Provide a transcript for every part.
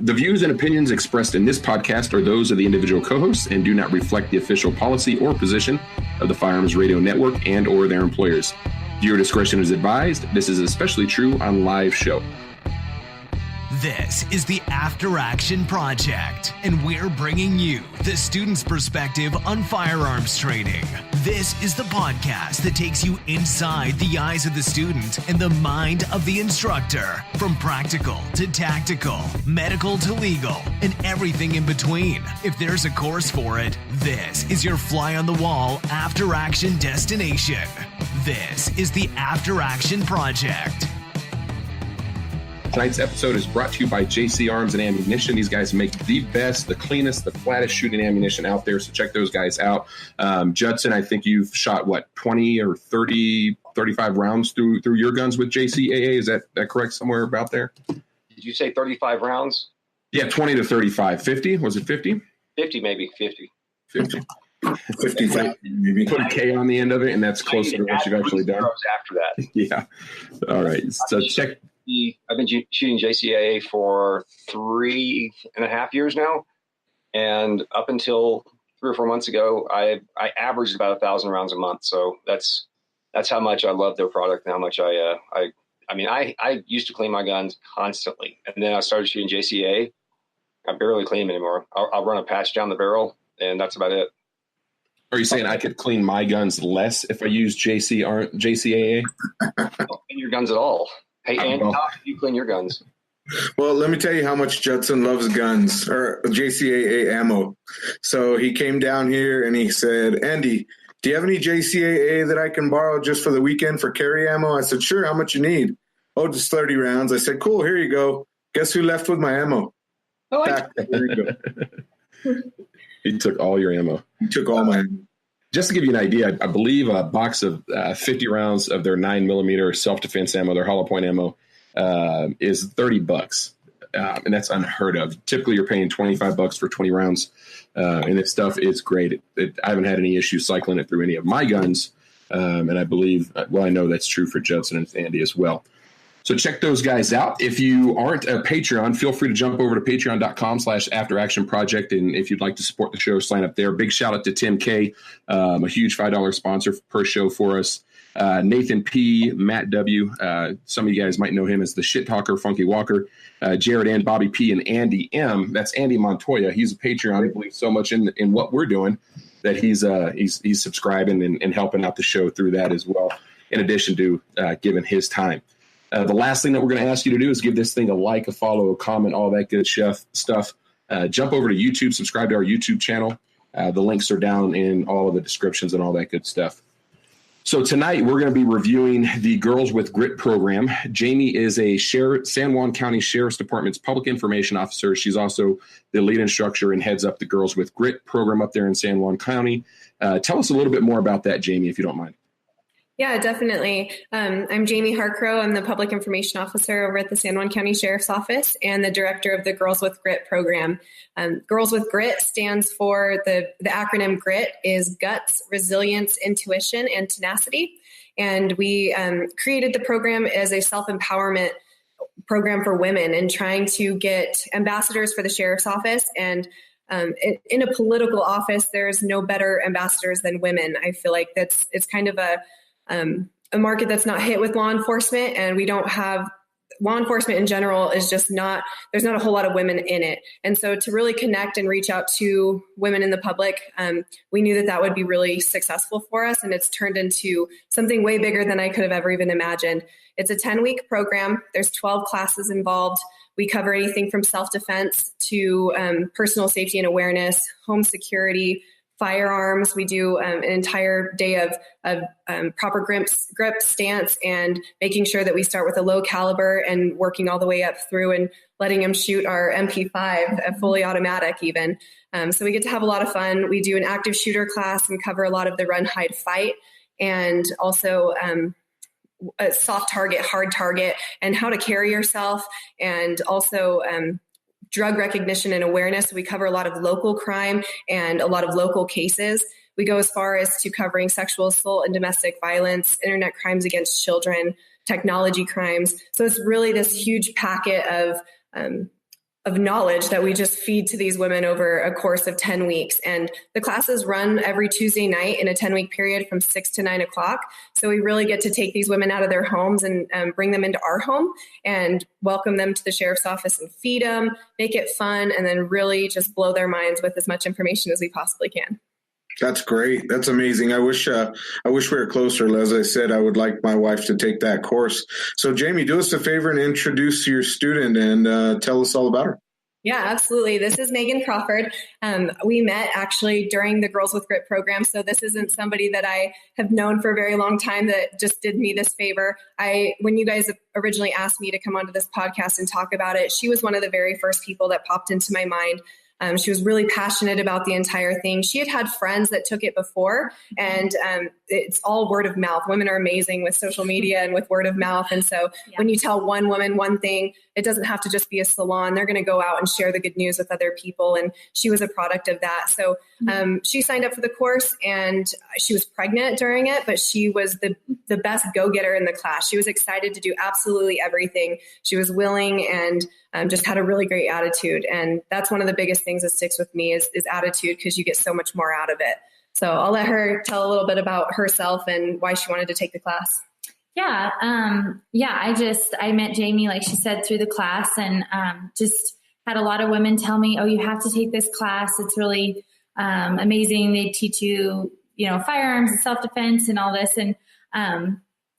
The views and opinions expressed in this podcast are those of the individual co-hosts and do not reflect the official policy or position of the Firearms Radio Network and or their employers. Viewer discretion is advised. This is especially true on live show. This is the After Action Project, and we're bringing you the student's perspective on firearms training. This is the podcast that takes you inside the eyes of the student and the mind of the instructor, from practical to tactical, medical to legal, and everything in between. If there's a course for it, this is your fly-on-the-wall After Action destination. This is the After Action Project. Tonight's episode is brought to you by JC Arms and Ammunition. These guys make the best, the cleanest, the flattest shooting ammunition out there. So check those guys out. Judson, I think you've shot, 20 or 30, 35 rounds through your guns with JCAA. Is that correct? Somewhere about there? Did you say 35 rounds? Yeah, 20 to 35. 50? Was it 50? 50, maybe. 50. 50. 55. Maybe. Put a K on the end of it, and that's closer to what you've actually done. After that. Yeah. All right. So check. I've been shooting JCAA for 3.5 years now, and up until 3 or 4 months ago, I averaged about 1,000 rounds a month. So that's how much I love their product and how much I used to clean my guns constantly, and then I started shooting JCAA. I barely clean them anymore. I'll run a patch down the barrel, and that's about it. Are you saying I could clean my guns less if I use JCAA? Don't clean your guns at all. Hey, Andy, how do you clean your guns? Well, let me tell you how much Judson loves guns, or JCAA ammo. So he came down here and he said, Andy, do you have any JCAA that I can borrow just for the weekend for carry ammo? I said, sure. How much you need? Oh, just 30 rounds. I said, cool. Here you go. Guess who left with my ammo? Oh, Here you go. He took all your ammo. He took all my ammo. Just to give you an idea, I believe a box of 50 rounds of their 9mm self-defense ammo, their hollow point ammo, is $30. And that's unheard of. Typically, you're paying $25 for 20 rounds. And this stuff is great. I haven't had any issues cycling it through any of my guns. And I believe, I know that's true for Judson and Andy as well. So check those guys out. If you aren't a Patreon, feel free to jump over to patreon.com/afteractionproject. And if you'd like to support the show, sign up there. Big shout out to Tim K, a huge $5 sponsor per show for us. Nathan P, Matt W. Some of you guys might know him as the Shit Talker, Funky Walker. Jared N, Bobby P, and Andy M. That's Andy Montoya. He's a Patreon. I believe so much in what we're doing that he's subscribing and helping out the show through that as well, in addition to giving his time. The last thing that we're going to ask you to do is give this thing a like, a follow, a comment, all that good stuff. Jump over to YouTube, subscribe to our YouTube channel. The links are down in all of the descriptions and all that good stuff. So tonight we're going to be reviewing the Girls with Grit program. Jayme is a San Juan County Sheriff's Department's public information officer. She's also the lead instructor and heads up the Girls with Grit program up there in San Juan County. Tell us a little bit more about that, Jayme, if you don't mind. Yeah, definitely. I'm Jayme Harcrow. I'm the Public Information Officer over at the San Juan County Sheriff's Office and the Director of the Girls with Grit program. Girls with Grit stands for the acronym GRIT is Guts, Resilience, Intuition, and Tenacity. And we created the program as a self-empowerment program for women and trying to get ambassadors for the Sheriff's Office. And in a political office, there's no better ambassadors than women. I feel like it's kind of a market that's not hit with law enforcement, and we don't have law enforcement in general is just not, there's not a whole lot of women in it. And so to really connect and reach out to women in the public, we knew that would be really successful for us. And it's turned into something way bigger than I could have ever even imagined. It's a 10-week program. There's 12 classes involved. We cover anything from self-defense to personal safety and awareness, home security, firearms. We do an entire day of proper grip stance and making sure that we start with a low caliber and working all the way up through and letting them shoot our MP5, a fully automatic even. So we get to have a lot of fun. We do an active shooter class and cover a lot of the run, hide, fight, and also a soft target, hard target, and how to carry yourself, and also drug recognition and awareness. We cover a lot of local crime and a lot of local cases. We go as far as to covering sexual assault and domestic violence, internet crimes against children, technology crimes. So it's really this huge packet of knowledge that we just feed to these women over a course of 10 weeks. And the classes run every Tuesday night in a 10-week period from 6 to 9 o'clock. So we really get to take these women out of their homes and bring them into our home and welcome them to the sheriff's office and feed them, make it fun, and then really just blow their minds with as much information as we possibly can. That's great. That's amazing. I wish we were closer. As I said, I would like my wife to take that course. So Jayme, do us a favor and introduce your student and tell us all about her. Yeah, absolutely. This is Meghan Crawford. We met actually during the Girls with Grit program. So this isn't somebody that I have known for a very long time that just did me this favor. When you guys originally asked me to come onto this podcast and talk about it, she was one of the very first people that popped into my mind. She was really passionate about the entire thing. She had friends that took it before, and it's all word of mouth. Women are amazing with social media and with word of mouth. And so when you tell one woman one thing, it doesn't have to just be a salon. They're going to go out and share the good news with other people. And she was a product of that. So she signed up for the course, and she was pregnant during it, but she was the best go-getter in the class. She was excited to do absolutely everything. She was willing and just had a really great attitude. And that's one of the biggest things that sticks with me is attitude, because you get so much more out of it. So I'll let her tell a little bit about herself and why she wanted to take the class. Yeah. I met Jayme, like she said, through the class, and just had a lot of women tell me, oh, you have to take this class. It's really amazing. They teach you, firearms and self-defense and all this. And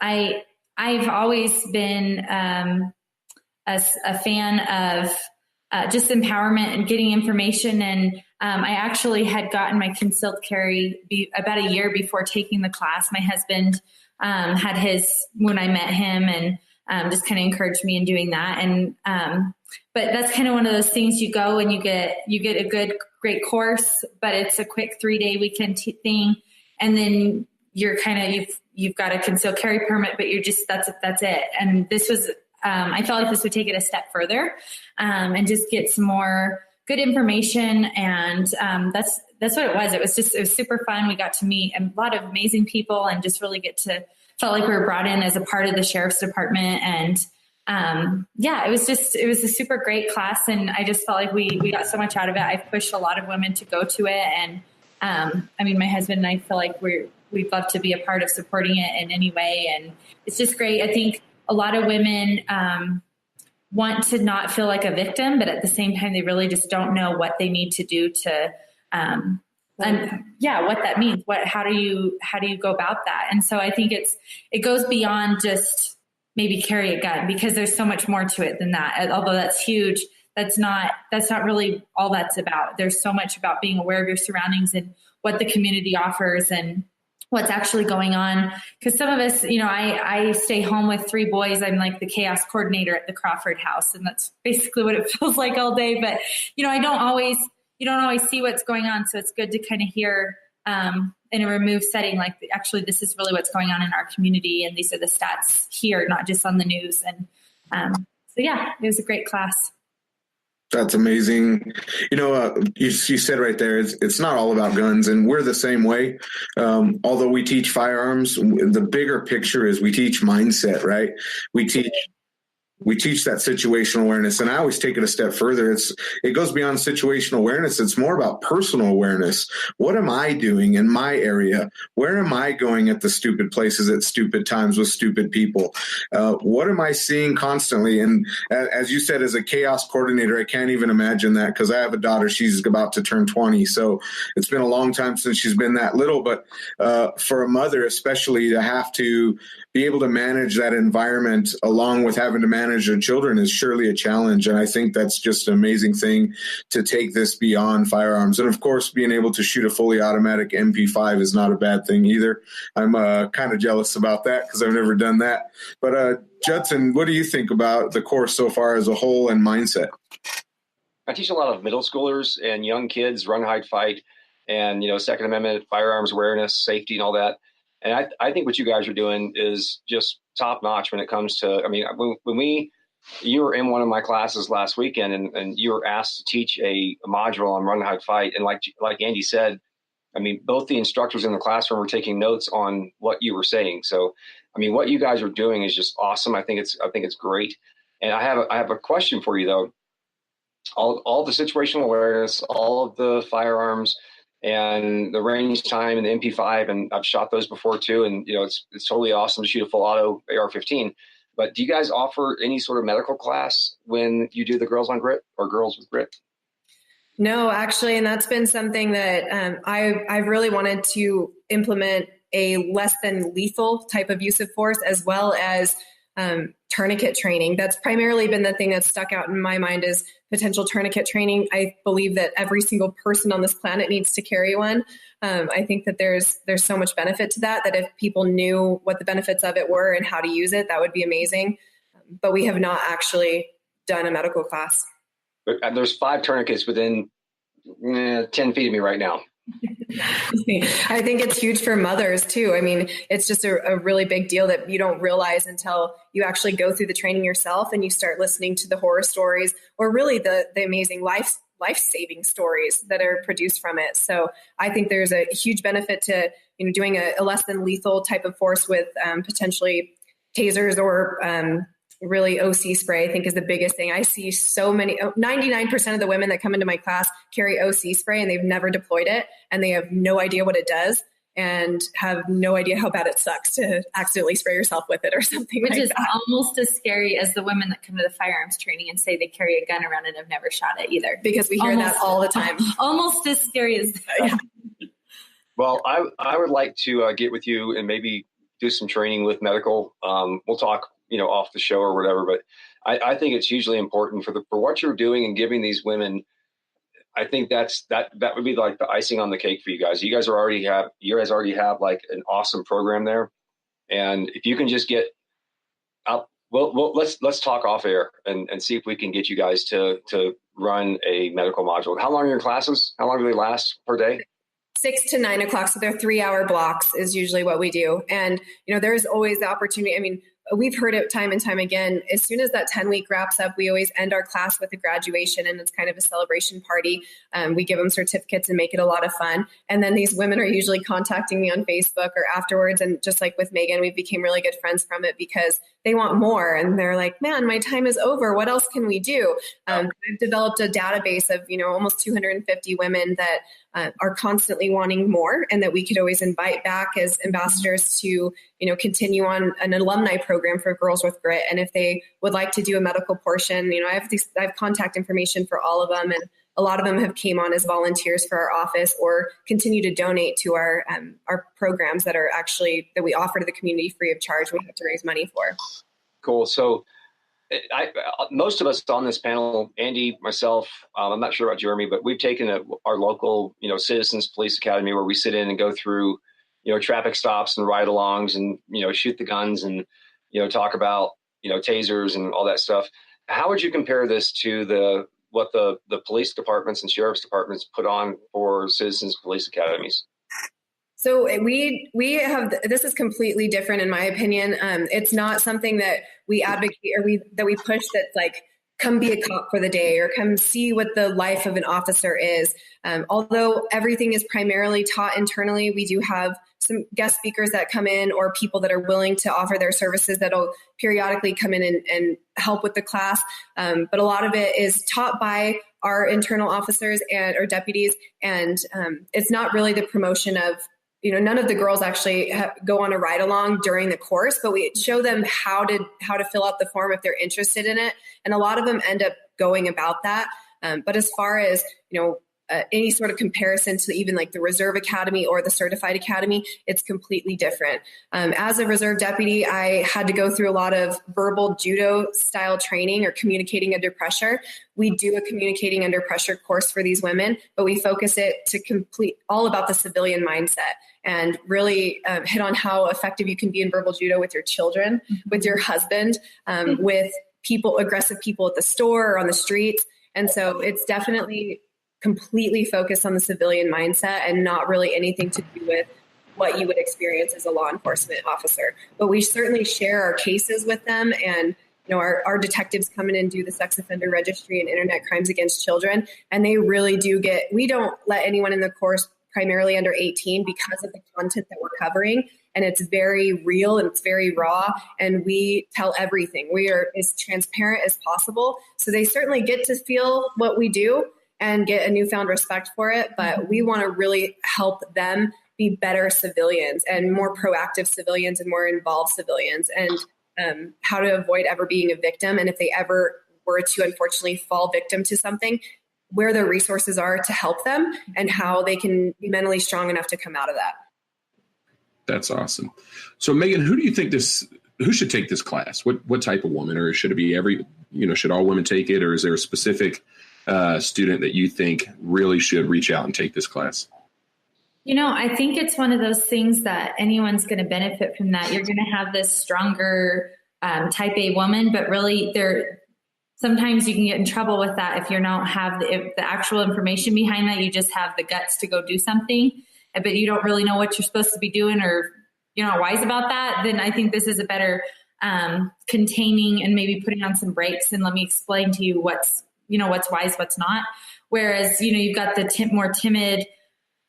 I've always been a fan of just empowerment and getting information. And I actually had gotten my concealed carry about a year before taking the class. My husband had his when I met him, and just kind of encouraged me in doing that. And but that's kind of one of those things, you go and you get a great course, but it's a quick 3-day weekend thing, and then you're you've got a concealed carry permit, but you're just that's it. And this was I felt like this would take it a step further and just get some more good information. And that's what it was. It was super fun. We got to meet a lot of amazing people and just really felt like we were brought in as a part of the sheriff's department. And it was a super great class. And I just felt like we got so much out of it. I've pushed a lot of women to go to it. And my husband and I feel like we'd love to be a part of supporting it in any way. And it's just great. I think a lot of women want to not feel like a victim, but at the same time, they really just don't know what they need to do to, what that means. How do you go about that? And so I think it goes beyond just maybe carry a gun, because there's so much more to it than that. Although that's huge, that's not really all that's about. There's so much about being aware of your surroundings and what the community offers and what's actually going on. Because some of us, I stay home with 3 boys. I'm like the chaos coordinator at the Crawford house, and that's basically what it feels like all day. But, you don't always see what's going on. So it's good to kind of hear in a removed setting, like, actually, this is really what's going on in our community. And these are the stats here, not just on the news. And it was a great class. That's amazing. You said right there, it's not all about guns, and we're the same way. Although we teach firearms, the bigger picture is we teach mindset, right? We teach that situational awareness. And I always take it a step further. It goes beyond situational awareness. It's more about personal awareness. What am I doing in my area? Where am I going at the stupid places at stupid times with stupid people? What am I seeing constantly? And as you said, as a chaos coordinator, I can't even imagine that, because I have a daughter. She's about to turn 20. So it's been a long time since she's been that little. But for a mother, especially, to have to be able to manage that environment along with having to manage their children is surely a challenge. And I think that's just an amazing thing to take this beyond firearms. And of course, being able to shoot a fully automatic MP5 is not a bad thing either. I'm kind of jealous about that, because I've never done that. But Judson, what do you think about the course so far as a whole and mindset? I teach a lot of middle schoolers and young kids, run, hide, fight, and, Second Amendment, firearms awareness, safety, and all that. And I think what you guys are doing is just top notch when it comes to, when you were in one of my classes last weekend and you were asked to teach a module on run, hide, fight. And like Andy said, both the instructors in the classroom were taking notes on what you were saying. So, what you guys are doing is just awesome. I think it's great. And I have a question for you though. all the situational awareness, all of the firearms, and the range time and the MP5, and I've shot those before too. And it's totally awesome to shoot a full auto AR-15. But do you guys offer any sort of medical class when you do the Girls on Grit or Girls with Grit? No, actually, and that's been something that I've really wanted to implement, a less than lethal type of use of force, as well as tourniquet training. That's primarily been the thing that's stuck out in my mind, is potential tourniquet training. I believe that every single person on this planet needs to carry one. I think that there's so much benefit to that if people knew what the benefits of it were and how to use it, that would be amazing. But we have not actually done a medical class. There's 5 tourniquets within 10 feet of me right now. I think it's huge for mothers too. I mean, it's just a really big deal that you don't realize until you actually go through the training yourself and you start listening to the horror stories, or really the amazing life-saving stories that are produced from it. So I think there's a huge benefit to doing a less than lethal type of force with potentially tasers or really OC spray, I think, is the biggest thing. I see so many, 99% of the women that come into my class carry OC spray and they've never deployed it, and they have no idea what it does and have no idea how bad it sucks to accidentally spray yourself with it or something. Which like is that. Almost as scary as the women that come to the firearms training and say they carry a gun around and have never shot it either. Because we hear that all the time. Almost as scary as yeah. Well, I would like to get with you and maybe do some training with medical. We'll talk off the show or whatever, but I think it's hugely important for what you're doing and giving these women. I think that would be like the icing on the cake for you guys. You guys already have like an awesome program there. And if you can just get up, well, let's talk off air and see if we can get you guys to run a medical module. How long are your classes? How long do they last per day? 6 to 9 o'clock. So they're 3-hour blocks is usually what we do. And, there's always the opportunity. I mean, we've heard it time and time again. As soon as that 10-week wraps up, we always end our class with a graduation, and it's kind of a celebration party. We give them certificates and make it a lot of fun. And then these women are usually contacting me on Facebook or afterwards. And just like with Meghan, we became really good friends from it because they want more. And they're like, man, my time is over. What else can we do? I've developed a database of, almost 250 women that are constantly wanting more, and that we could always invite back as ambassadors to, continue on an alumni program for Girls with Grit. And if they would like to do a medical portion, I have contact information for all of them. And a lot of them have came on as volunteers for our office or continue to donate to our programs that we offer to the community free of charge. We have to raise money for. Cool. So most of us on this panel, Andy, myself, I'm not sure about Jeremy, but we've taken our local, Citizens Police Academy, where we sit in and go through, traffic stops and ride-alongs and, shoot the guns and, talk about, tasers and all that stuff. How would you compare this to what the police departments and sheriff's departments put on for Citizens Police Academies? So we have, this is completely different in my opinion. It's not something that we advocate or that we push that's like, come be a cop for the day or come see what the life of an officer is. Although everything is primarily taught internally, we do have some guest speakers that come in or people that are willing to offer their services that'll periodically come in and help with the class. But a lot of it is taught by our internal officers or deputies. And it's not really the promotion of, none of the girls actually go on a ride along during the course, but we show them how to fill out the form if they're interested in it. And a lot of them end up going about that. But as far as, any sort of comparison to even like the Reserve Academy or the Certified Academy, it's completely different. As a reserve deputy, I had to go through a lot of verbal judo style training or communicating under pressure. We do a communicating under pressure course for these women, but we focus it to complete all about the civilian mindset and really hit on how effective you can be in verbal judo with your children, with your husband, with aggressive people at the store or on the streets. And so it's definitely completely focused on the civilian mindset and not really anything to do with what you would experience as a law enforcement officer. But we certainly share our cases with them, and our detectives come in and do the sex offender registry and internet crimes against children, and they really do we don't let anyone in the course primarily under 18 because of the content that we're covering. and it's very real and it's very raw, and we tell everything. We are as transparent as possible. So they certainly get to feel what we do and get a newfound respect for it. But we want to really help them be better civilians and more proactive civilians and more involved civilians, and how to avoid ever being a victim. And if they ever were to unfortunately fall victim to something, where their resources are to help them and how they can be mentally strong enough to come out of that. That's awesome. So Meghan, who do you think who should take this class? What type of woman, or should it be should all women take it? Or is there a specific student that you think really should reach out and take this class? I think it's one of those things that anyone's going to benefit from that. You're going to have this stronger type A woman, but really sometimes you can get in trouble with that if you don't have the actual information behind that. You just have the guts to go do something, but you don't really know what you're supposed to be doing, or you're not wise about that. Then I think this is a better containing and maybe putting on some brakes and let me explain to you what's wise, what's not. Whereas, you've got the more timid,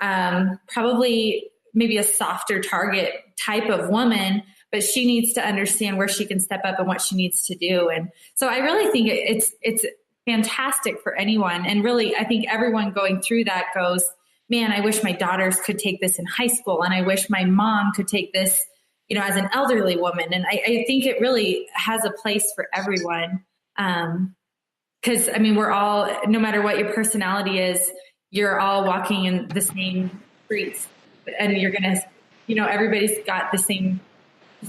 probably maybe a softer target type of woman, but she needs to understand where she can step up and what she needs to do. And so I really think it's fantastic for anyone. And really, I think everyone going through that goes, man, I wish my daughters could take this in high school. And I wish my mom could take this, as an elderly woman. And I think it really has a place for everyone. Because we're all, no matter what your personality is, you're all walking in the same streets, and you're going to, everybody's got the same,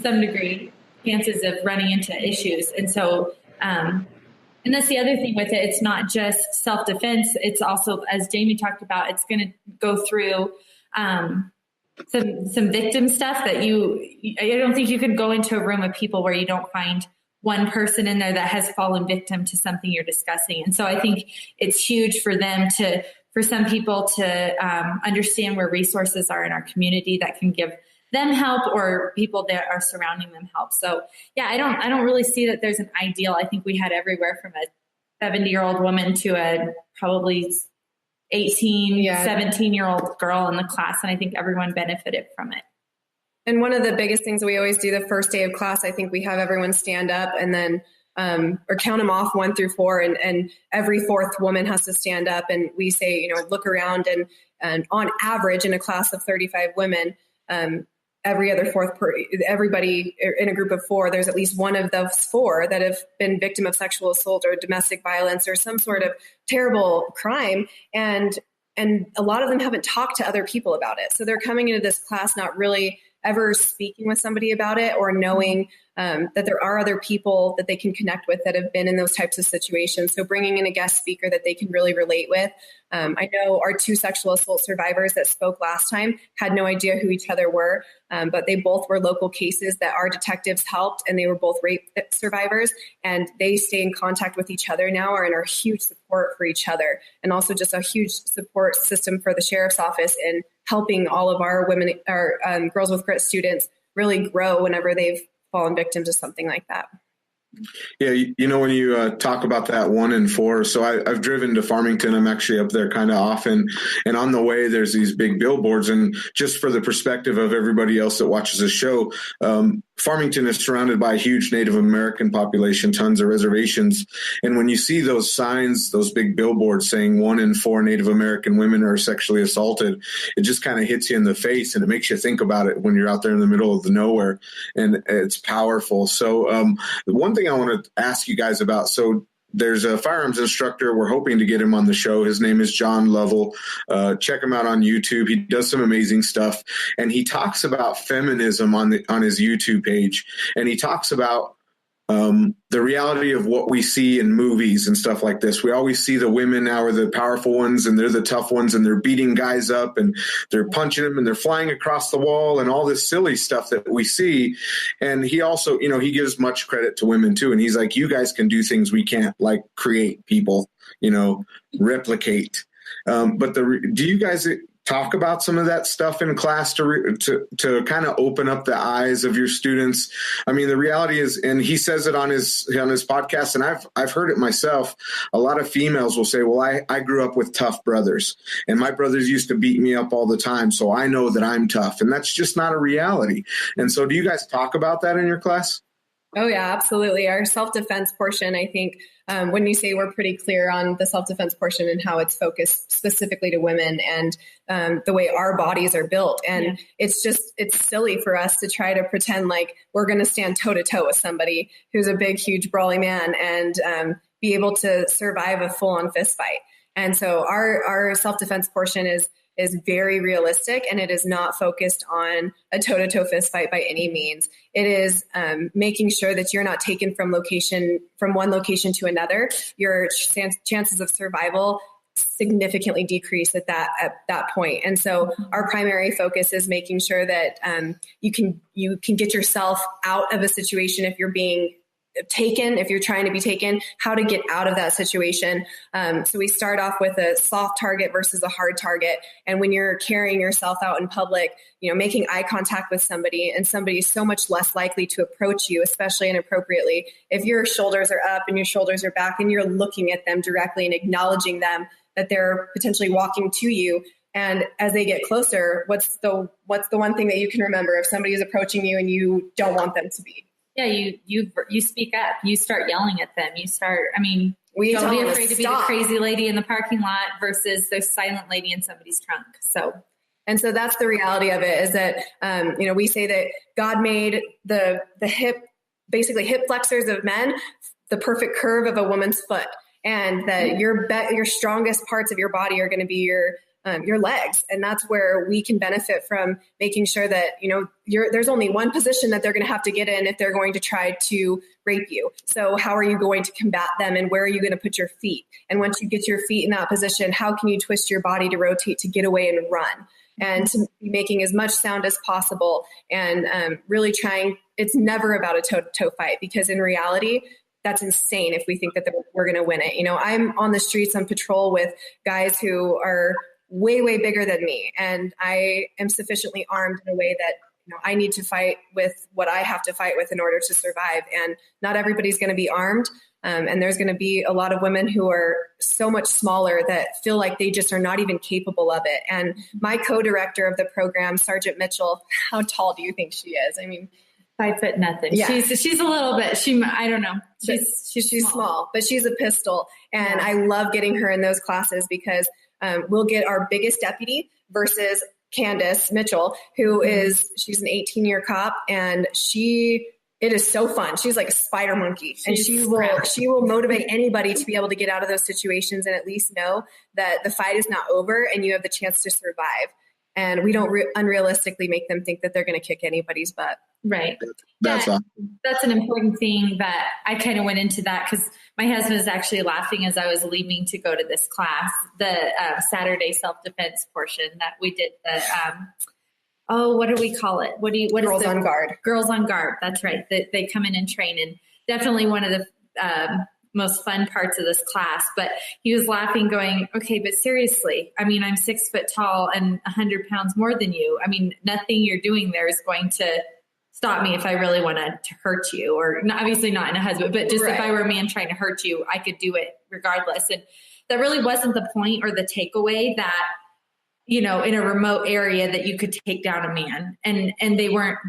some degree, chances of running into issues. And so, and that's the other thing with it. It's not just self-defense. It's also, as Jayme talked about, it's going to go through some victim stuff that I don't think you could go into a room of people where you don't find one person in there that has fallen victim to something you're discussing. And so I think it's huge for some people to understand where resources are in our community that can give them help, or people that are surrounding them help. So yeah, I don't really see that there's an ideal. I think we had everywhere from a 70-year-old woman to a probably 18, 17-year-old girl in the class. And I think everyone benefited from it. And one of the biggest things we always do the first day of class, I think we have everyone stand up and then or count them off 1 through 4, and every fourth woman has to stand up, and we say, look around, and on average in a class of 35 women, everybody in a group of 4, there's at least one of those 4 that have been victim of sexual assault or domestic violence or some sort of terrible crime. And a lot of them haven't talked to other people about it. So they're coming into this class not really ever speaking with somebody about it, or knowing that there are other people that they can connect with that have been in those types of situations. So bringing in a guest speaker that they can really relate with. I know our 2 sexual assault survivors that spoke last time had no idea who each other were, but they both were local cases that our detectives helped, and they were both rape survivors, and they stay in contact with each other now, and are huge support for each other, and also just a huge support system for the sheriff's office in helping all of our women, our Girls with Grit students really grow whenever they've fallen victim to something like that. Yeah, when you talk about that 1 and 4, so I've driven to Farmington. I'm actually up there kind of often, and on the way there's these big billboards. And just for the perspective of everybody else that watches the show, Farmington is surrounded by a huge Native American population, tons of reservations. And when you see those signs, those big billboards saying 1 in 4 Native American women are sexually assaulted, it just kind of hits you in the face, and it makes you think about it when you're out there in the middle of the nowhere, and it's powerful. So the one thing I want to ask you guys about, so there's a firearms instructor. We're hoping to get him on the show. His name is John Lovell. Check him out on YouTube. He does some amazing stuff, and he talks about feminism on his YouTube page, and he talks about the reality of what we see in movies and stuff like this. We always see the women now are the powerful ones, and they're the tough ones, and they're beating guys up, and they're punching them, and they're flying across the wall, and all this silly stuff that we see. And he also, he gives much credit to women too. And he's like, you guys can do things we can't, like create people, replicate. But do you guys talk about some of that stuff in class to kind of open up the eyes of your students? I mean, the reality is, and he says it on his podcast, and I've heard it myself. A lot of females will say, well, I grew up with tough brothers, and my brothers used to beat me up all the time, so I know that I'm tough. And that's just not a reality. And so do you guys talk about that in your class? Oh, yeah, absolutely. Our self-defense portion, I think, when you say we're pretty clear on the self-defense portion and how it's focused specifically to women and the way our bodies are built. And it's silly for us to try to pretend like we're going to stand toe-to-toe with somebody who's a big, huge, brawly man and be able to survive a full-on fist fight. And so our self-defense portion is very realistic, and it is not focused on a toe-to-toe fist fight by any means. It is making sure that you're not taken from one location to another. Your chances of survival significantly decrease at that point. And so our primary focus is making sure that you can get yourself out of a situation if you're being taken, if you're trying to be taken, how to get out of that situation. So we start off with a soft target versus a hard target. And when you're carrying yourself out in public, making eye contact with somebody, and somebody's so much less likely to approach you, especially inappropriately, if your shoulders are up and your shoulders are back and you're looking at them directly and acknowledging them that they're potentially walking to you. And as they get closer, what's the one thing that you can remember if somebody is approaching you and you don't want them to be? Yeah, you speak up. You start yelling at them. Don't be afraid to be the crazy lady in the parking lot versus the silent lady in somebody's trunk. And so that's the reality of it, is that, we say that God made the hip flexors of men the perfect curve of a woman's foot, and that your strongest parts of your body are going to be your legs. And that's where we can benefit from making sure that, there's only one position that they're going to have to get in if they're going to try to rape you. So how are you going to combat them, and where are you going to put your feet? And once you get your feet in that position, how can you twist your body to rotate, to get away and run? And to be making as much sound as possible, and really trying, it's never about a toe-to-toe fight, because in reality, that's insane if we think that we're going to win it. I'm on the streets on patrol with guys who are way, way bigger than me. And I am sufficiently armed in a way that, I need to fight with what I have to fight with in order to survive. And not everybody's going to be armed. And there's going to be a lot of women who are so much smaller that feel like they just are not even capable of it. And my co-director of the program, Sergeant Mitchell, how tall do you think she is? 5 foot nothing. Yeah. She's a little bit, I don't know. She's small, but she's a pistol. And I love getting her in those classes because we'll get our biggest deputy versus Candace Mitchell, she's an 18-year cop, and it is so fun. She's like a spider monkey, and she will motivate anybody to be able to get out of those situations and at least know that the fight is not over and you have the chance to survive. And we don't unrealistically make them think that they're going to kick anybody's butt. Right. That's awesome. That's an important thing that I kind of went into that because my husband was actually laughing as I was leaving to go to this class, the Saturday self-defense portion that we did. What do we call it? Girls on Guard. Girls on Guard. That's right. They come in and train, and definitely one of the most fun parts of this class. But he was laughing going, okay, but seriously, I'm 6 foot tall and 100 pounds more than you. Nothing you're doing there is going to stop me if I really wanted to hurt you, or obviously not in a husband, but just if I were a man trying to hurt you, I could do it regardless. And that really wasn't the point or the takeaway that, in a remote area that you could take down a man. And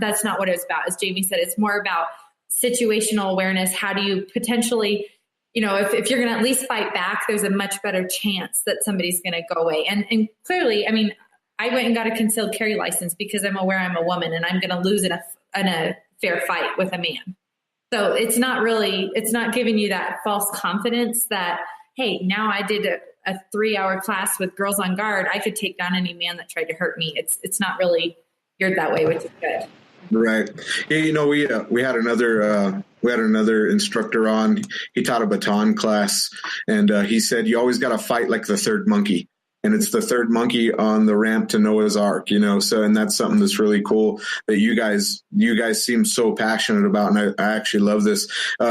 that's not what it was about. As Jayme said, it's more about situational awareness. How do you potentially, if you're going to at least fight back, there's a much better chance that somebody's going to go away. And clearly, I went and got a concealed carry license because I'm aware I'm a woman and I'm going to lose in a fair fight with a man. So it's not giving you that false confidence that, hey, now I did a 3-hour class with Girls on Guard, I could take down any man that tried to hurt me. It's not really geared that way, which is good. Right. Yeah, we had another instructor on. He taught a baton class, and he said you always got to fight like the third monkey. and it's the third monkey on the ramp to Noah's Ark, so, and that's something that's really cool that you guys seem so passionate about. And I actually love this.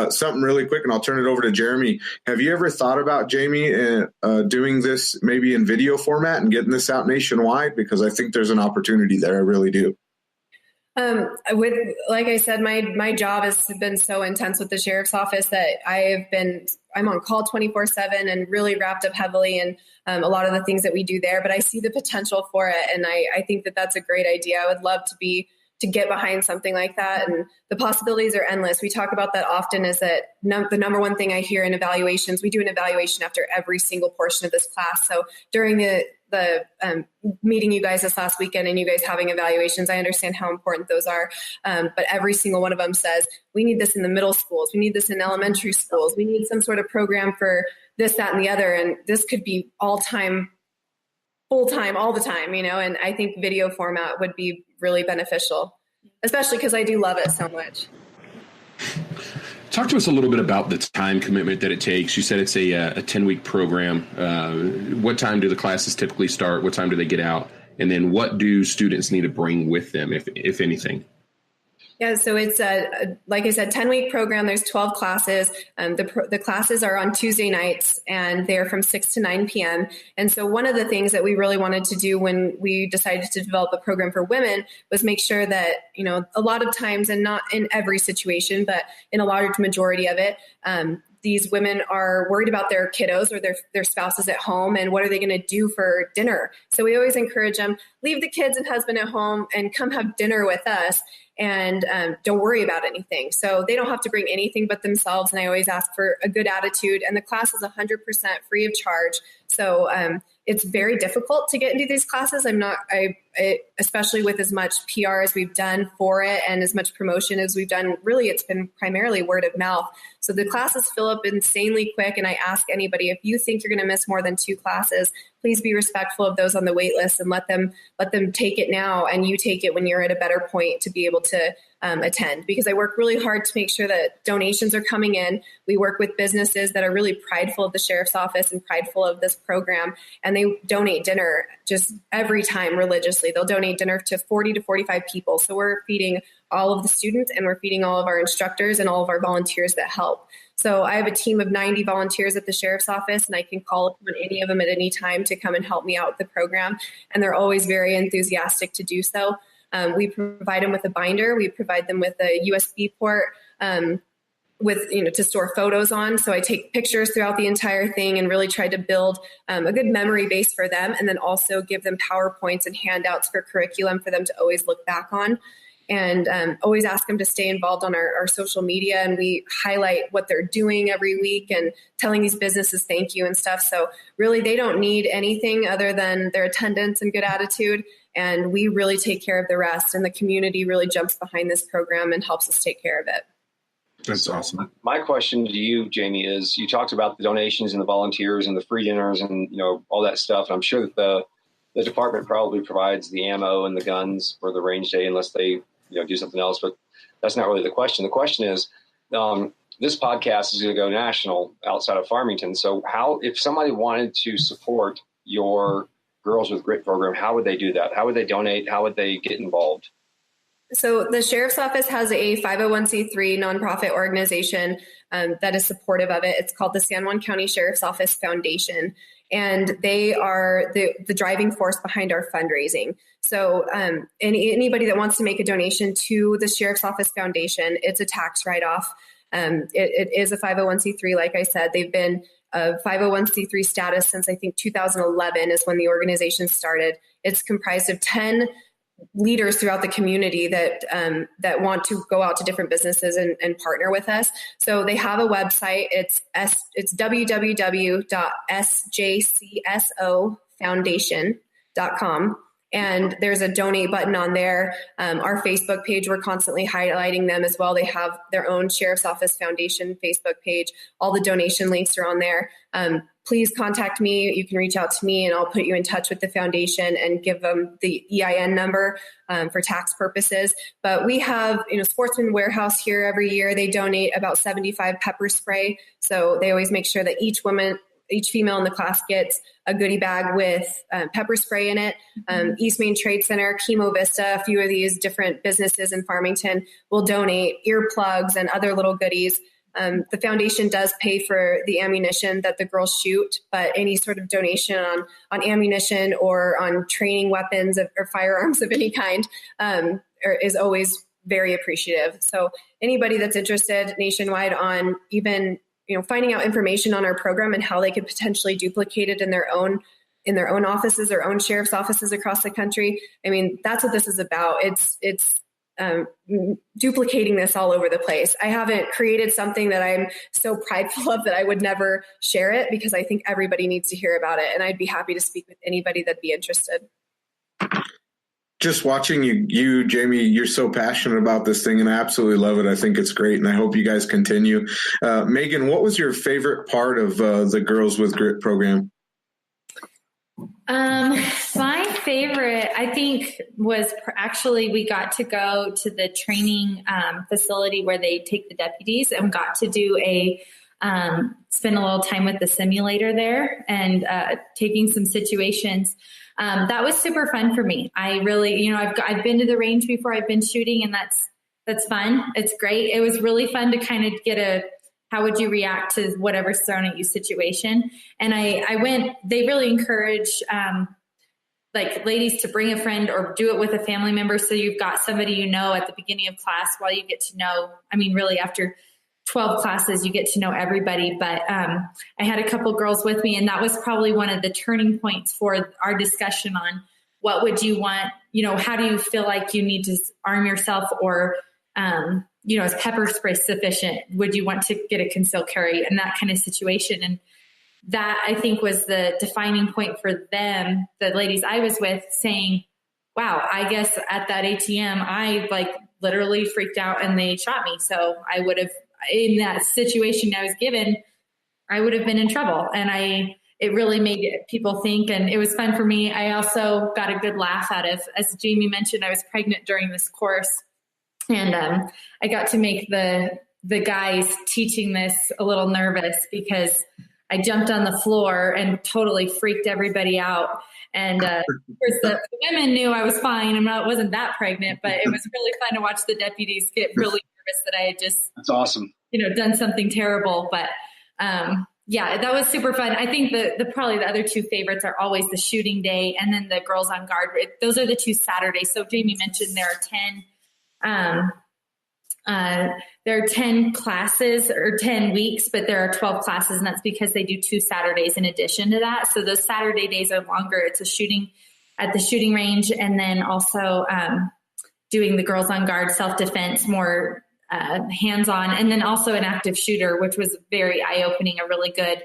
Something really quick, and I'll turn it over to Jeremy. Have you ever thought about, Jayme, doing this maybe in video format and getting this out nationwide? Because I think there's an opportunity there. I really do. Like I said, my job has been so intense with the sheriff's office that I'm on call 24/7 and really wrapped up heavily in a lot of the things that we do there. But I see the potential for it, and I think that that's a great idea. I would love to get behind something like that, and the possibilities are endless. We talk about that often. Is that the number one thing I hear in evaluations? We do an evaluation after every single portion of this class. So during the meeting you guys this last weekend and you guys having evaluations, I understand how important those are. But every single one of them says, we need this in the middle schools. We need this in elementary schools. We need some sort of program for this, that, and the other. And this could be full-time, all the time, and I think video format would be really beneficial, especially because I do love it so much. Talk to us a little bit about the time commitment that it takes. You said it's a 10-week program. What time do the classes typically start? What time do they get out? And then what do students need to bring with them, if anything? Yeah, so it's like I said, 10-week program. There's 12 classes. The classes are on Tuesday nights, and they're from 6 to 9 p.m. And so one of the things that we really wanted to do when we decided to develop a program for women was make sure that, a lot of times, and not in every situation, but in a large majority of it, these women are worried about their kiddos or their spouses at home, and what are they going to do for dinner? So we always encourage them, leave the kids and husband at home and come have dinner with us, and don't worry about anything. So they don't have to bring anything but themselves. And I always ask for a good attitude, and the class is 100% free of charge. So it's very difficult to get into these classes. Especially with as much PR as we've done for it and as much promotion as we've done, really it's been primarily word of mouth. So the classes fill up insanely quick. And I ask anybody, if you think you're going to miss more than 2 classes, please be respectful of those on the wait list and let them take it now, and you take it when you're at a better point to be able to attend, because I work really hard to make sure that donations are coming in. We work with businesses that are really prideful of the sheriff's office and prideful of this program, and they donate dinner just every time religiously. They'll donate dinner to 40 to 45 people. So we're feeding all of the students, and we're feeding all of our instructors and all of our volunteers that help. So I have a team of 90 volunteers at the sheriff's office, and I can call upon any of them at any time to come and help me out with the program. And they're always very enthusiastic to do so. We provide them with a binder. We provide them with a USB port to store photos on. So I take pictures throughout the entire thing and really try to build a good memory base for them, and then also give them PowerPoints and handouts for curriculum for them to always look back on. And always ask them to stay involved on our social media, and we highlight what they're doing every week and telling these businesses thank you and stuff. So really they don't need anything other than their attendance and good attitude, and we really take care of the rest, and the community really jumps behind this program and helps us take care of it. That's awesome. My question to you, Jayme, is you talked about the donations and the volunteers and the free dinners and all that stuff. And I'm sure that the department probably provides the ammo and the guns for the range day unless they do something else, but that's not really the question. The question is, this podcast is going to go national outside of Farmington. So if somebody wanted to support your Girls with Grit program, how would they do that? How would they donate? How would they get involved? So the sheriff's office has a 501c3 nonprofit organization that is supportive of it. It's called the San Juan County Sheriff's Office Foundation, and they are the driving force behind our fundraising. So anybody that wants to make a donation to the Sheriff's Office Foundation, it's a tax write-off. It is a 501c3. Like I said, they've been a 501c3 status since I think 2011 is when the organization started. It's comprised of 10 leaders throughout the community that want to go out to different businesses and partner with us. So they have a website. It's www.sjcsfoundation.com. And there's a donate button on there. Our Facebook page, we're constantly highlighting them as well. They have their own Sheriff's Office Foundation Facebook page. All the donation links are on there. Please contact me. You can reach out to me and I'll put you in touch with the foundation and give them the EIN number for tax purposes. But we have, Sportsman Warehouse here every year. They donate about 75 pepper spray. So they always make sure that each woman each female in the class gets a goodie bag with pepper spray in it. East Main Trade Center, Chemo Vista, a few of these different businesses in Farmington will donate earplugs and other little goodies. The foundation does pay for the ammunition that the girls shoot, but any sort of donation on ammunition or on training weapons or firearms of any kind is always very appreciative. So anybody that's interested nationwide on even, finding out information on our program and how they could potentially duplicate it in their own offices, their own sheriff's offices across the country. I mean, that's what this is about. It's duplicating this all over the place. I haven't created something that I'm so prideful of that I would never share it, because I think everybody needs to hear about it. And I'd be happy to speak with anybody that'd be interested. Just watching you, Jayme, you're so passionate about this thing, and I absolutely love it. I think it's great, and I hope you guys continue. Meghan, what was your favorite part of the Girls with Grit program? My favorite, I think, was actually we got to go to the training facility where they take the deputies, and got to do spend a little time with the simulator there and taking some situations. That was super fun for me. I really, I've been to the range before. I've been shooting, and that's fun. It's great. It was really fun to kind of get how would you react to whatever's thrown at you situation. And I went, they really encourage ladies to bring a friend or do it with a family member. So you've got somebody at the beginning of class while you get to know, really after 12 classes, you get to know everybody. But I had a couple girls with me, and that was probably one of the turning points for our discussion on what would you want, how do you feel like you need to arm yourself, or, is pepper spray sufficient? Would you want to get a concealed carry and that kind of situation? And that, I think, was the defining point for them, the ladies I was with, saying, wow, I guess at that ATM, I literally freaked out and they shot me. So I would have, in that situation I was given, I would have been in trouble. And it really made people think, and it was fun for me. I also got a good laugh out of, as Jayme mentioned, I was pregnant during this course, and I got to make the guys teaching this a little nervous, because I jumped on the floor and totally freaked everybody out. And of course, the women knew I was fine. I wasn't that pregnant, but it was really fun to watch the deputies get really nervous that I had just, that's awesome, done something terrible. But that was super fun. I think probably the other two favorites are always the shooting day and then the Girls on Guard. Those are the two Saturdays. So Jayme mentioned there are 10 classes or 10 weeks, but there are 12 classes, and that's because they do 2 Saturdays in addition to that. So those Saturday days are longer. It's a shooting at the shooting range, and then also doing the Girls on Guard self-defense, more hands-on, and then also an active shooter, which was very eye-opening, a really good,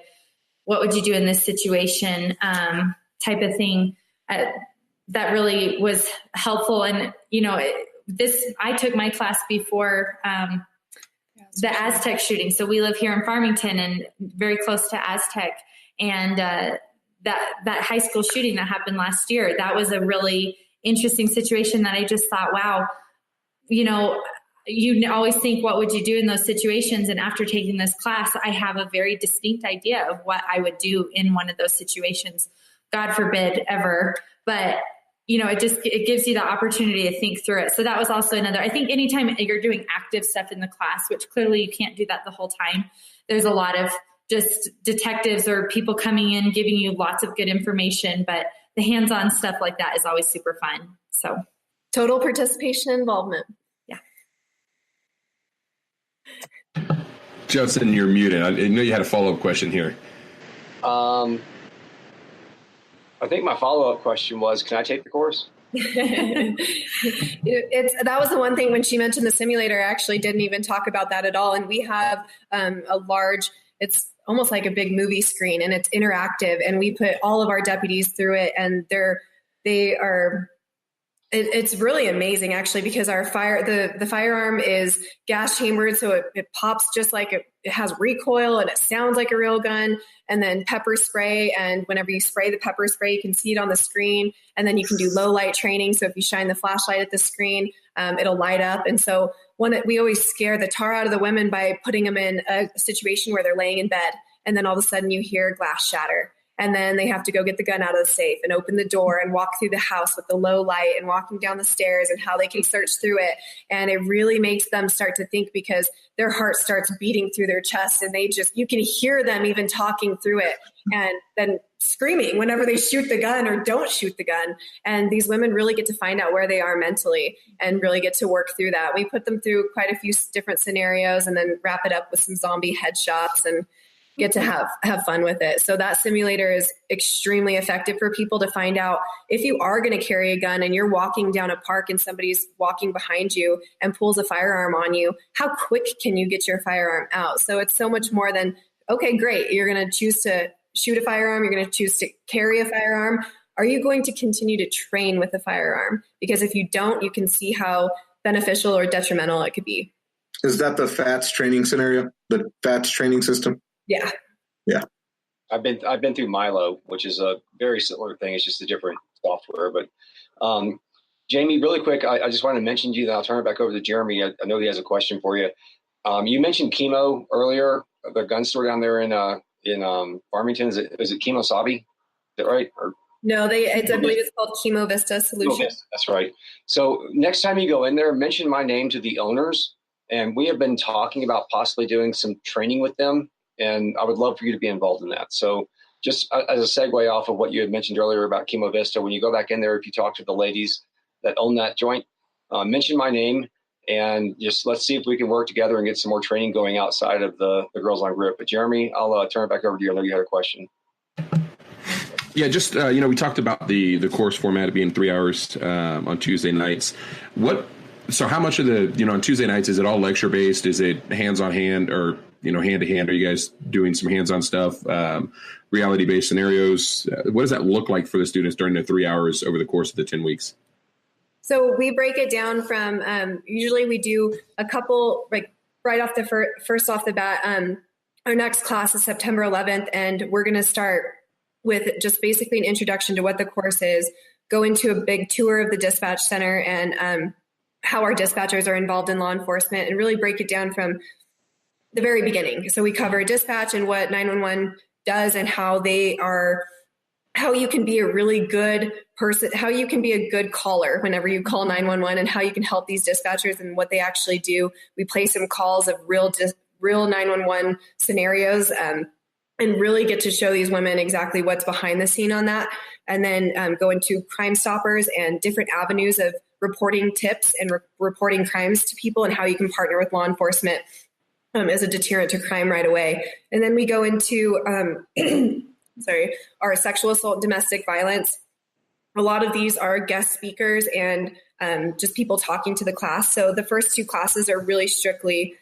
what would you do in this situation type of thing. That really was helpful. And, I took my class before the Aztec shooting. So we live here in Farmington and very close to Aztec. And that high school shooting that happened last year, that was a really interesting situation that I just thought, wow, you always think, what would you do in those situations? And after taking this class, I have a very distinct idea of what I would do in one of those situations. God forbid ever. But it gives you the opportunity to think through it. So that was also another, I think anytime you're doing active stuff in the class, which clearly you can't do that the whole time, there's a lot of just detectives or people coming in, giving you lots of good information, but the hands-on stuff like that is always super fun. So total participation involvement. Yeah. Judson, you're muted. I know you had a follow-up question here. I think my follow-up question was, can I take the course? That was the one thing when she mentioned the simulator, I actually didn't even talk about that at all. And we have a large, it's almost like a big movie screen, and it's interactive, and we put all of our deputies through it, and it's really amazing actually, because the firearm is gas chambered, so it pops just like it has recoil, and it sounds like a real gun. And then pepper spray, and whenever you spray the pepper spray, you can see it on the screen, and then you can do low light training. So if you shine the flashlight at the screen, it'll light up. And so we always scare the tar out of the women by putting them in a situation where they're laying in bed, And then all of a sudden you hear glass shatter. And then they have to go get the gun out of the safe and open the door and walk through the house with the low light and walking down the stairs and how they can search through it. And it really makes them start to think, because their heart starts beating through their chest, and you can hear them even talking through it and then screaming whenever they shoot the gun or don't shoot the gun. And these women really get to find out where they are mentally and really get to work through that. We put them through quite a few different scenarios and then wrap it up with some zombie headshots and get to have fun with it. So that simulator is extremely effective for people to find out if you are going to carry a gun and you're walking down a park and somebody's walking behind you and pulls a firearm on you, how quick can you get your firearm out? So it's so much more than, okay, great, you're going to choose to shoot a firearm, you're going to choose to carry a firearm. Are you going to continue to train with a firearm? Because if you don't, you can see how beneficial or detrimental it could be. Is that the FATS training scenario, the FATS training system? Yeah. I've been through Milo, which is a very similar thing. It's just a different software. But Jayme, really quick, I just want to mention to you, then I'll turn it back over to Jeremy. I know he has a question for you. You mentioned Chemo earlier, the gun store down there in Farmington. Is it Chemo Sabi? Is that right? No, I believe it's called Chemo Vista Solutions. That's right. So next time you go in there, mention my name to the owners. And we have been talking about possibly doing some training with them. And I would love for you to be involved in that. So just as a segue off of what you had mentioned earlier about Chemo Vista, when you go back in there, if you talk to the ladies that own that joint, mention my name and just let's see if we can work together and get some more training going outside of the Girls on Grip. But Jeremy, I'll turn it back over to you. I know you had a question. Yeah, just, we talked about the course format being 3 hours on Tuesday nights. So how much of on Tuesday nights, is it all lecture based? Is it hands on hand or, hand to hand? Are you guys doing some hands on stuff, reality based scenarios? What does that look like for the students during the 3 hours over the course of the 10 weeks? So we break it down from, usually we do a couple, like right off the first off the bat. Our next class is September 11th, and we're going to start with just basically an introduction to what the course is, go into a big tour of the dispatch center and how our dispatchers are involved in law enforcement, and really break it down from the very beginning. So we cover dispatch and what 911 does and how you can be a really good person, how you can be a good caller whenever you call 911, and how you can help these dispatchers and what they actually do. We play some calls of real 911 scenarios and really get to show these women exactly what's behind the scene on that. And then go into Crime Stoppers and different avenues of reporting tips and reporting crimes to people, and how you can partner with law enforcement as a deterrent to crime right away. And then we go into our sexual assault, domestic violence. A lot of these are guest speakers and just people talking to the class. So the first two classes are really strictly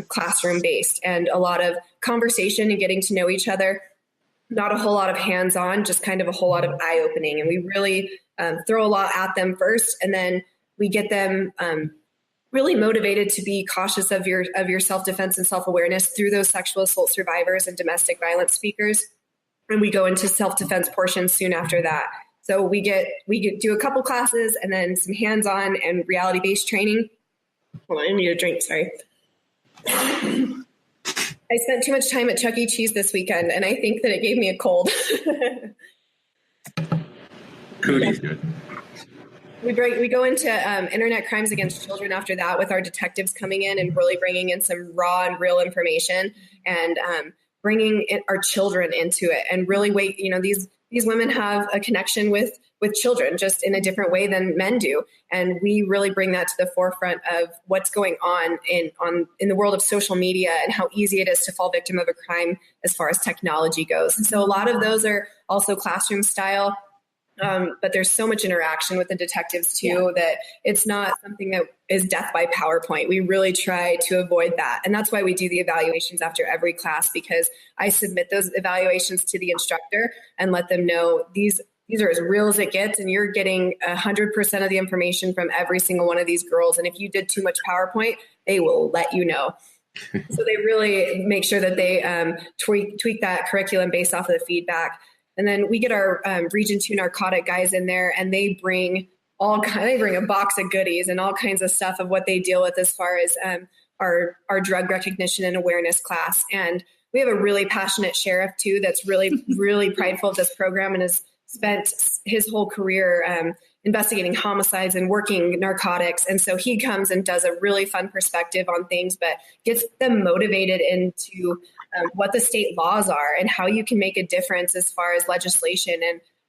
classroom based, and a lot of conversation and getting to know each other. Not a whole lot of hands-on, just kind of a whole lot of eye-opening. And we really throw a lot at them first, and then we get them really motivated to be cautious of your self-defense and self-awareness through those sexual assault survivors and domestic violence speakers. And we go into self-defense portions soon after that. So we do a couple classes and then some hands-on and reality-based training. Hold on, I need a drink, sorry. I spent too much time at Chuck E. Cheese this weekend, and I think that it gave me a cold. Cooties good. We go into internet crimes against children after that, with our detectives coming in and really bringing in some raw and real information, and bringing our children into it, and really these women have a connection with children just in a different way than men do. And we really bring that to the forefront of what's going on in the world of social media and how easy it is to fall victim of a crime as far as technology goes. So a lot of those are also classroom style. But there's so much interaction with the detectives too, that it's not something that is death by PowerPoint. We really try to avoid that. And that's why we do the evaluations after every class, because I submit those evaluations to the instructor and let them know these are as real as it gets, and you're getting 100% of the information from every single one of these girls. And if you did too much PowerPoint, they will let you know. So they really make sure that they tweak that curriculum based off of the feedback. And then we get our Region 2 narcotic guys in there, and they bring a box of goodies and all kinds of stuff of what they deal with as far as our drug recognition and awareness class. And we have a really passionate sheriff too that's really, really prideful of this program and has spent his whole career investigating homicides and working narcotics. And so he comes and does a really fun perspective on things, but gets them motivated into what the state laws are and how you can make a difference as far as legislation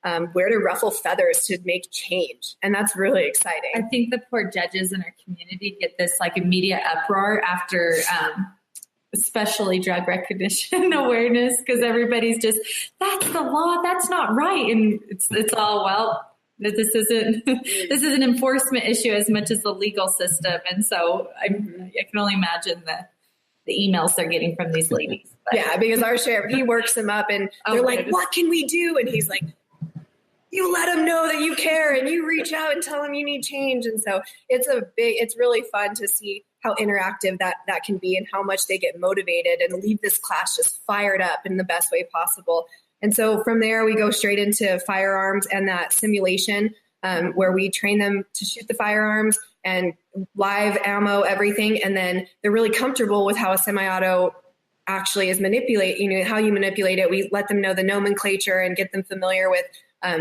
and where to ruffle feathers to make change. And that's really exciting. I think the poor judges in our community get this like immediate uproar after especially drug recognition awareness, because everybody's just, that's the law, that's not right. And it's all, well, this isn't this is an enforcement issue as much as the legal system. And so I can only imagine the emails they're getting from these ladies. But. Yeah, because our sheriff, he works them up and they're like, what can we do? And he's like, you let them know that you care and you reach out and tell them you need change. And so it's really fun to see how interactive that can be and how much they get motivated and leave this class just fired up in the best way possible. And so from there, we go straight into firearms and that simulation where we train them to shoot the firearms and live ammo, everything. And then they're really comfortable with how a semi-auto actually is how you manipulate it. We let them know the nomenclature and get them familiar with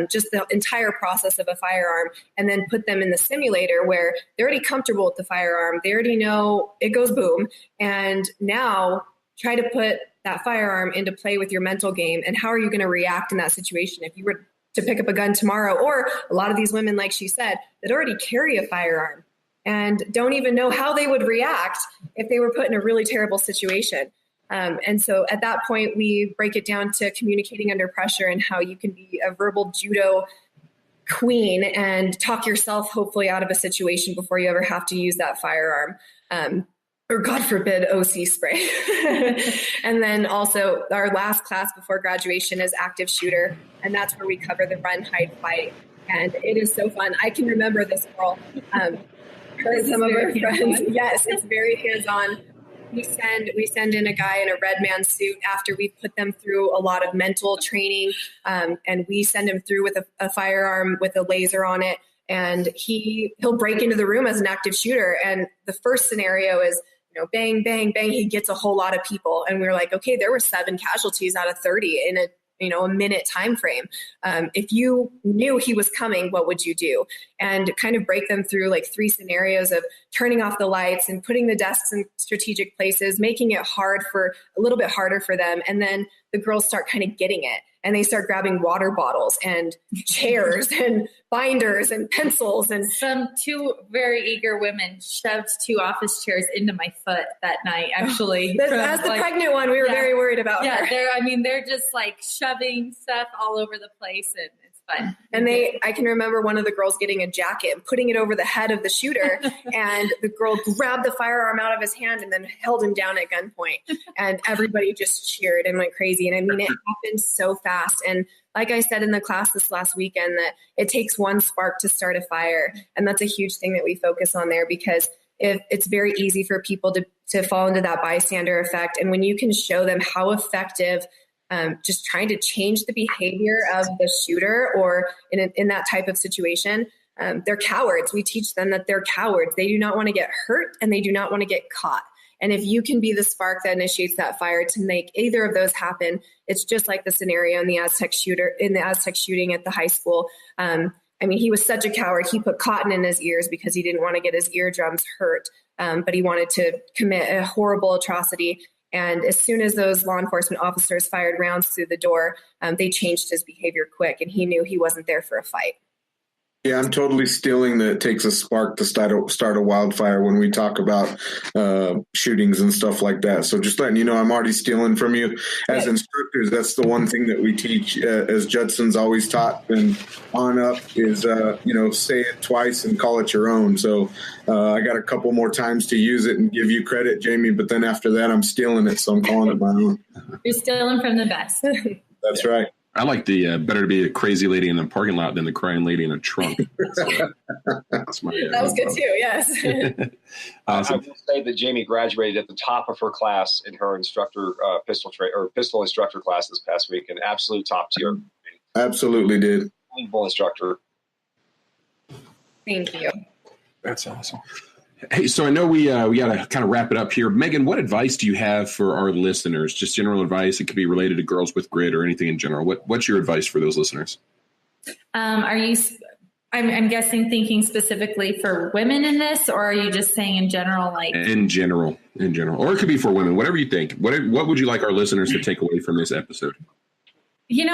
just the entire process of a firearm, and then put them in the simulator where they're already comfortable with the firearm. They already know it goes boom. And now try to put that firearm into play with your mental game. And how are you going to react in that situation? If you were to pick up a gun tomorrow, or a lot of these women, like she said, that already carry a firearm and don't even know how they would react if they were put in a really terrible situation. And so at that point, we break it down to communicating under pressure and how you can be a verbal judo queen and talk yourself hopefully out of a situation before you ever have to use that firearm. Or God forbid, OC spray. And then also our last class before graduation is active shooter. And that's where we cover the run, hide, fight. And it is so fun. I can remember this girl, her and some of her friends. Yes, it's very hands-on. We send in a guy in a red man suit after we've put them through a lot of mental training, and we send him through with a firearm with a laser on it, and he'll break into the room as an active shooter. And the first scenario is, bang, bang, bang. He gets a whole lot of people, and we were like, okay, there were 7 casualties out of 30 in a minute time frame. If you knew he was coming, what would you do? And kind of break them through like 3 scenarios of turning off the lights and putting the desks in strategic places, making it a little bit harder for them. And then the girls start kind of getting it. And they start grabbing water bottles and chairs and binders and pencils. And 2 very eager women shoved 2 office chairs into my foot that night, actually. As the pregnant one, we were very worried about her. They're just like shoving stuff all over the place, and it's fun. And I can remember one of the girls getting a jacket and putting it over the head of the shooter. And the girl grabbed the firearm out of his hand and then held him down at gunpoint. And everybody just cheered and went crazy. And I mean, it happened so fast. And like I said in the class this last weekend, that it takes one spark to start a fire. And that's a huge thing that we focus on there, because it's very easy for people to fall into that bystander effect. And when you can show them how effective just trying to change the behavior of the shooter or in that type of situation, they're cowards. We teach them that they're cowards. They do not want to get hurt and they do not want to get caught. And if you can be the spark that initiates that fire to make either of those happen, it's just like the scenario in the Aztec shooting at the high school. He was such a coward. He put cotton in his ears because he didn't want to get his eardrums hurt, but he wanted to commit a horrible atrocity. And as soon as those law enforcement officers fired rounds through the door, they changed his behavior quick, and he knew he wasn't there for a fight. Yeah, I'm totally stealing that it takes a spark to start a wildfire when we talk about shootings and stuff like that. So just letting you know, I'm already stealing from you. As instructors, that's the one thing that we teach, as Judson's always taught and on up, is, say it twice and call it your own. So I got a couple more times to use it and give you credit, Jayme, but then after that, I'm stealing it, so I'm calling it my own. You're stealing from the best. That's right. I like the better to be a crazy lady in the parking lot than the crying lady in a trunk. That was good too. Yes. Awesome. I will say that Jayme graduated at the top of her class in her instructor pistol instructor class this past week, an absolute top tier. Absolutely did. Unbelievable instructor. Thank you. That's awesome. Hey, so I know we got to kind of wrap it up here. Meghan, what advice do you have for our listeners? Just general advice. It could be related to Girls with Grit or anything in general. What's your advice for those listeners? I'm guessing thinking specifically for women in this, or are you just saying in general? Like in general, or it could be for women, whatever you think. What would you like our listeners to take away from this episode?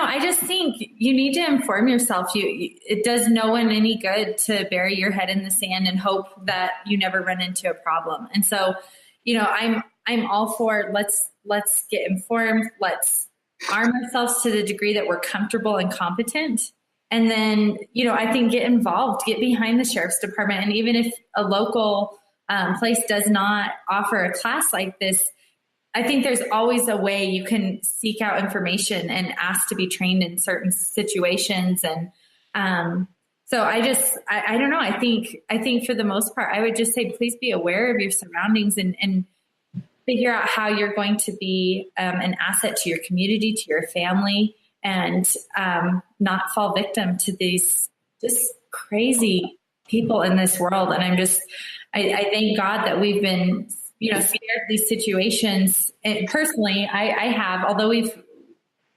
I just think you need to inform yourself. It does no one any good to bury your head in the sand and hope that you never run into a problem. And so, I'm all for let's get informed. Let's arm ourselves to the degree that we're comfortable and competent. And then, I think get involved, get behind the sheriff's department. And even if a local place does not offer a class like this, I think there's always a way you can seek out information and ask to be trained in certain situations. And so I don't know. I think for the most part, I would just say, please be aware of your surroundings and figure out how you're going to be an asset to your community, to your family, and not fall victim to these just crazy people in this world. And I thank God that we've been, scared of these situations. And personally, I have, although we've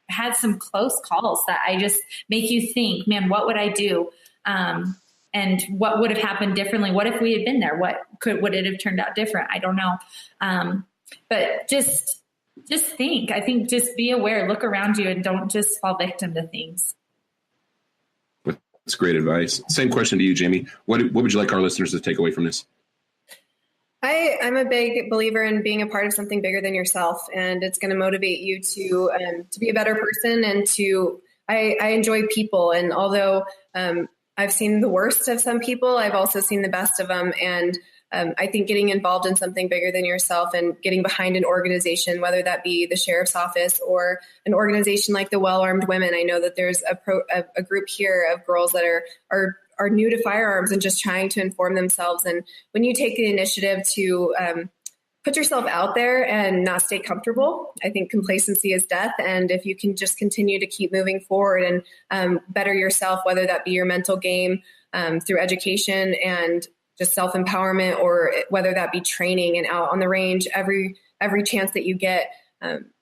had some close calls that I just make you think, man, what would I do? And what would have happened differently? What if we had been there? Would it have turned out different? I don't know. But just think. I think just be aware, look around you, and don't just fall victim to things. That's great advice. Same question to you, Jayme. What would you like our listeners to take away from this? I'm a big believer in being a part of something bigger than yourself, and it's going to motivate you to be a better person. And I enjoy people, and although I've seen the worst of some people, I've also seen the best of them. And I think getting involved in something bigger than yourself and getting behind an organization, whether that be the sheriff's office or an organization like the Well-Armed Women. I know that there's a group here of girls that are new to firearms and just trying to inform themselves. And when you take the initiative to put yourself out there and not stay comfortable, I think complacency is death. And if you can just continue to keep moving forward and better yourself, whether that be your mental game through education and just self-empowerment, or whether that be training and out on the range, every chance that you get,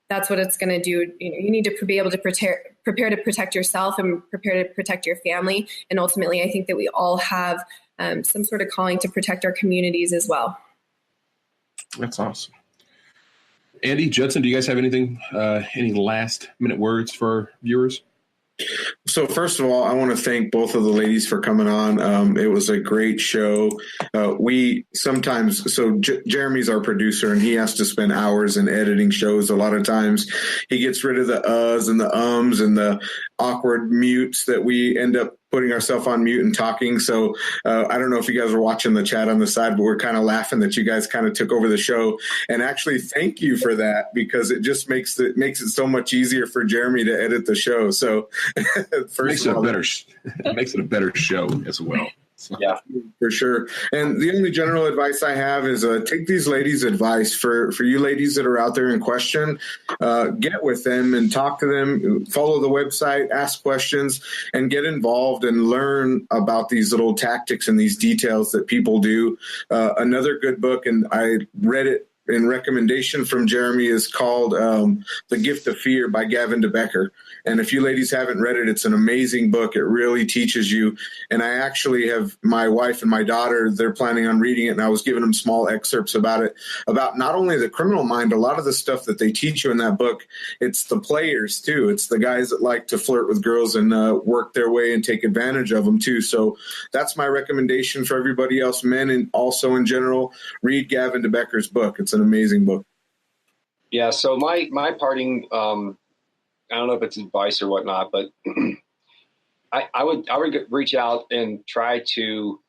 that's what it's going to do. You need to be able to prepare to protect yourself and prepare to protect your family. And ultimately, I think that we all have some sort of calling to protect our communities as well. That's awesome. Andy, Judson, do you guys have anything, any last minute words for our viewers? So first of all, I want to thank both of the ladies for coming on. It was a great show. Jeremy's our producer, and he has to spend hours in editing shows. A lot of times he gets rid of the uhs and the ums and the awkward mutes that we end up putting ourselves on mute and talking. So I don't know if you guys were watching the chat on the side, but we're kind of laughing that you guys kind of took over the show. And actually, thank you for that, because it just makes it so much easier for Jeremy to edit the show. So makes it a better show as well. So. Yeah, for sure. And the only general advice I have is take these ladies' advice. For you ladies that are out there in question, get with them and talk to them, follow the website, ask questions, and get involved and learn about these little tactics and these details that people do. Another good book, and I read it in recommendation from Jeremy, is called The Gift of Fear by Gavin DeBecker. And if you ladies haven't read it, it's an amazing book. It really teaches you. And I actually have my wife and my daughter, they're planning on reading it. And I was giving them small excerpts about it, about not only the criminal mind, a lot of the stuff that they teach you in that book, it's the players too. It's the guys that like to flirt with girls and work their way and take advantage of them too. So that's my recommendation for everybody else, men and also in general, read Gavin DeBecker's book. It's an amazing book. Yeah. So my parting, I don't know if it's advice or whatnot, but I would reach out and try to,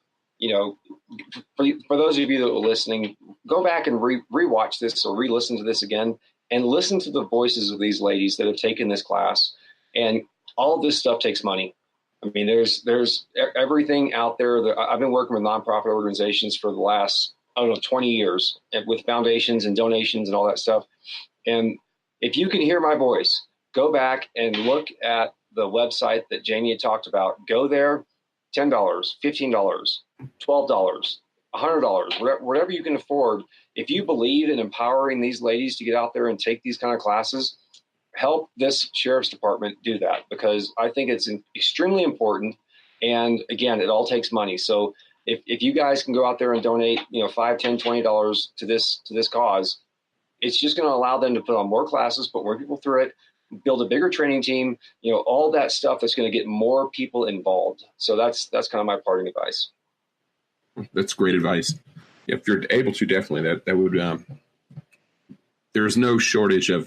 for those of you that are listening, go back and rewatch this or re-listen to this again and listen to the voices of these ladies that have taken this class. And all of this stuff takes money. I mean, there's everything out there. I've been working with nonprofit organizations for the last, 20 years with foundations and donations and all that stuff. And if you can hear my voice, go back and look at the website that Jayme had talked about. Go there, $10, $15, $12. $100, whatever you can afford. If you believe in empowering these ladies to get out there and take these kind of classes, help this sheriff's department do that, because I think it's extremely important. And again, it all takes money. So if you guys can go out there and donate, $5, $10, $20 to this cause, it's just going to allow them to put on more classes, put more people through it, build a bigger training team, all that stuff that's going to get more people involved. So that's kind of my parting advice. That's great advice. If you're able to, definitely that would. There's no shortage of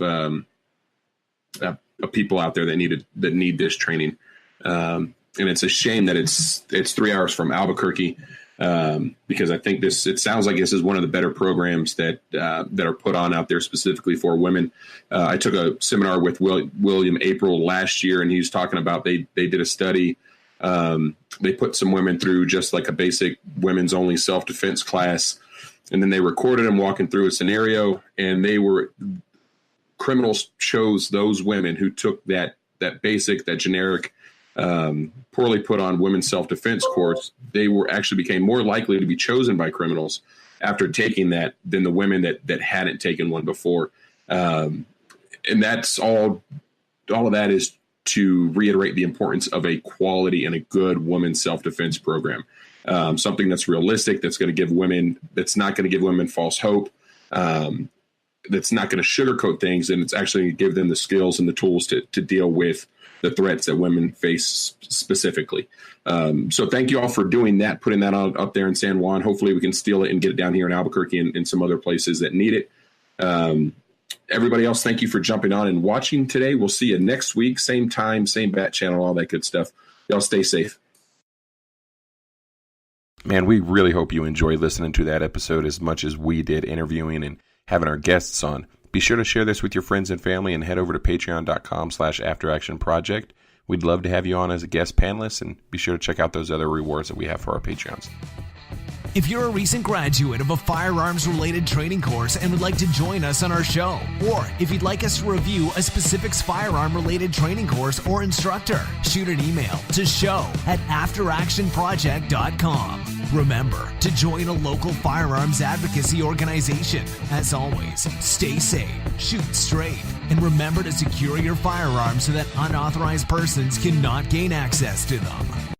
people out there that need this training, and it's a shame that it's 3 hours from Albuquerque, because I think it sounds like this is one of the better programs that are put on out there specifically for women. I took a seminar with William April last year, and he was talking about they did a study. They put some women through just like a basic women's only self-defense class, and then they recorded them walking through a scenario, and criminals chose those women who took that basic, that generic, poorly put on women's self-defense course. They became more likely to be chosen by criminals after taking that than the women that hadn't taken one before. And that's all of that is to reiterate the importance of a quality and a good women's self-defense program. Something that's realistic, that's not going to give women false hope, that's not going to sugarcoat things, and it's actually going to give them the skills and the tools to deal with the threats that women face specifically. So thank you all for doing that, putting that up there in San Juan. Hopefully we can steal it and get it down here in Albuquerque and some other places that need it. Everybody else, thank you for jumping on and watching today. We'll see you next week, same time, same bat channel, all that good stuff. Y'all stay safe. Man, we really hope you enjoyed listening to that episode as much as we did interviewing and having our guests on. Be sure to share this with your friends and family and head over to patreon.com/afteractionproject. We'd love to have you on as a guest panelist, and be sure to check out those other rewards that we have for our Patreons. If you're a recent graduate of a firearms-related training course and would like to join us on our show, or if you'd like us to review a specific firearm-related training course or instructor, shoot an email to show@afteractionproject.com. Remember to join a local firearms advocacy organization. As always, stay safe, shoot straight, and remember to secure your firearms so that unauthorized persons cannot gain access to them.